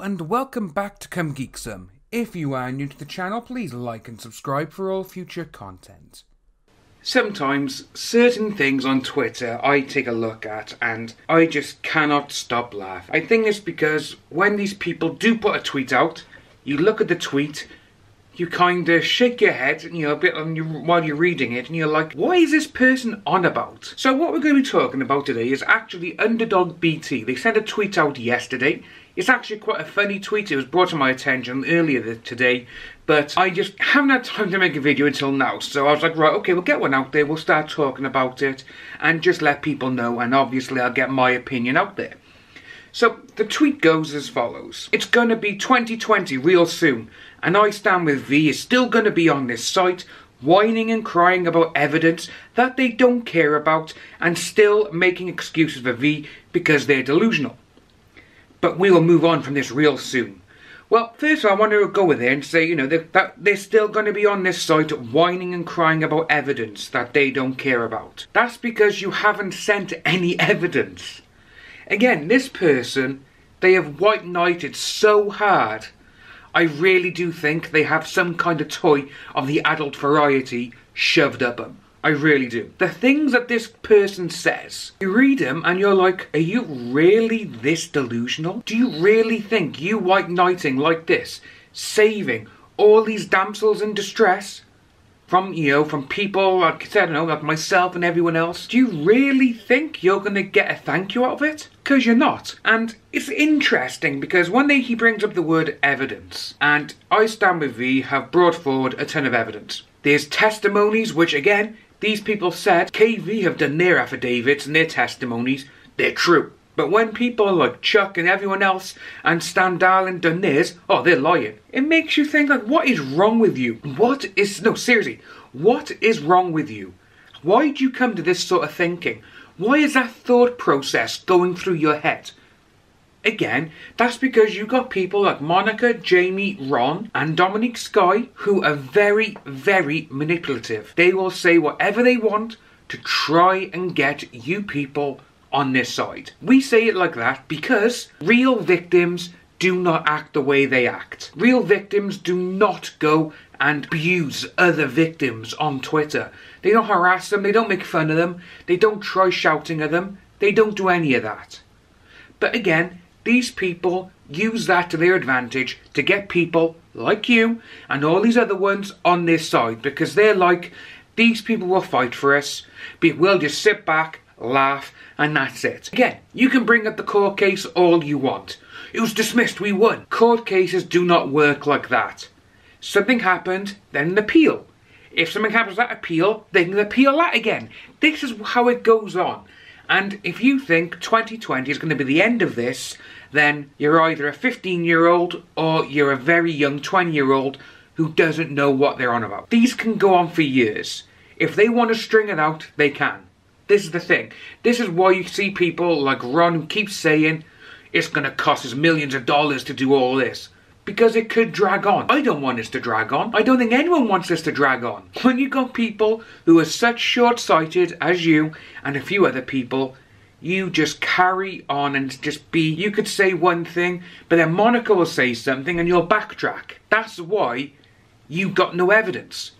and welcome back to Come Geek Some. If you are new to the channel, please like and subscribe for all future content. Sometimes certain things on Twitter I take a look at and I just cannot stop laughing. I think it's because when these people do put a tweet out, you look at the tweet, you kind of shake your head, a bit while you're reading it, and you're like, what is this person on about? So what we're going to be talking about today is actually Underdog BT. They sent a tweet out yesterday. It's actually quite a funny tweet. It was brought to my attention earlier today, but I just haven't had time to make a video until now. So I was like, right, okay, we'll get one out there, we'll start talking about it, and just let people know, and obviously I'll get my opinion out there. So the tweet goes as follows. It's going to be 2020 real soon, and I Stand With V is still going to be on this site, whining and crying about evidence that they don't care about, and still making excuses for V because they're delusional. But we will move on from this real soon. Well, first I want to go with it and say, that they're still going to be on this site whining and crying about evidence that they don't care about. That's because you haven't sent any evidence. Again, this person, they have white knighted so hard. I really do think they have some kind of toy of the adult variety shoved up them. I really do. The things that this person says, you read them and you're like, are you really this delusional? Do you really think you white knighting like this, saving all these damsels in distress from people like, I don't know, like myself and everyone else, do you really think you're going to get a thank you out of it? Because you're not. And it's interesting because when he brings up the word evidence, and I Stand With V have brought forward a ton of evidence. There's testimonies which, again, these people said KV have done their affidavits and their testimonies, they're true. But when people like Chuck and everyone else and Stan Darling done theirs, oh, they're lying. It makes you think, like, what is wrong with you? No, seriously, what is wrong with you? Why do you come to this sort of thinking? Why is that thought process going through your head? Again, that's because you got people like Monica, Jamie, Ron and Dominique Sky who are very, very manipulative. They will say whatever they want to try and get you people on their side. We say it like that because real victims do not act the way they act. Real victims do not go and abuse other victims on Twitter. They don't harass them, they don't make fun of them, they don't try shouting at them, they don't do any of that. But again, these people use that to their advantage to get people like you and all these other ones on their side because they're like, these people will fight for us, but we'll just sit back, laugh, and that's it. Again, you can bring up the court case all you want. It was dismissed, we won. Court cases do not work like that. Something happened, then an appeal. If something happens at appeal, they can appeal that again. This is how it goes on. And if you think 2020 is going to be the end of this, then you're either a 15-year-old or you're a very young 20-year-old who doesn't know what they're on about. These can go on for years. If they want to string it out, they can. This is the thing. This is why you see people like Ron who keep saying it's going to cost us millions of dollars to do all this. Because it could drag on. I don't want this to drag on. I don't think anyone wants this to drag on. When you got people who are such short-sighted as you and a few other people, you just carry on and just be, you could say one thing, but then Monica will say something and you'll backtrack. That's why you got no evidence.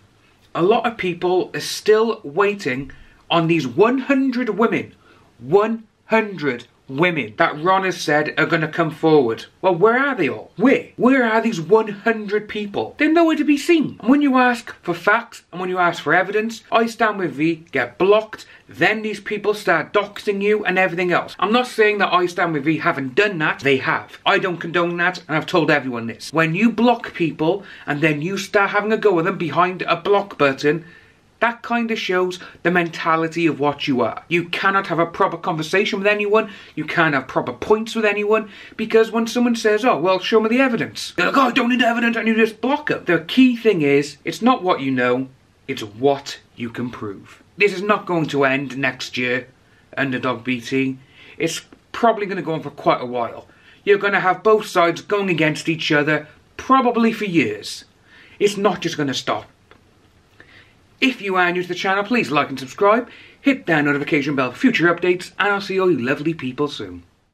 A lot of people are still waiting on these 100 women. 100 women that Ron has said are going to come forward. Well, where are they all? Where are these 100 people? They're nowhere to be seen. And when you ask for facts and when you ask for evidence, I Stand With V get blocked, then these people start doxing you and everything else. I'm not saying that I Stand With V haven't done that. They have. I don't condone that, and I've told everyone this. When you block people and then you start having a go at them behind a block button, that kind of shows the mentality of what you are. You cannot have a proper conversation with anyone. You can't have proper points with anyone. Because when someone says, oh, well, show me the evidence. They're like, oh, I don't need evidence. I need to just block them. The key thing is, it's not what you know. It's what you can prove. This is not going to end next year, Underdog BT. It's probably going to go on for quite a while. You're going to have both sides going against each other, probably for years. It's not just going to stop. If you are new to the channel, please like and subscribe, hit that notification bell for future updates, and I'll see all you lovely people soon.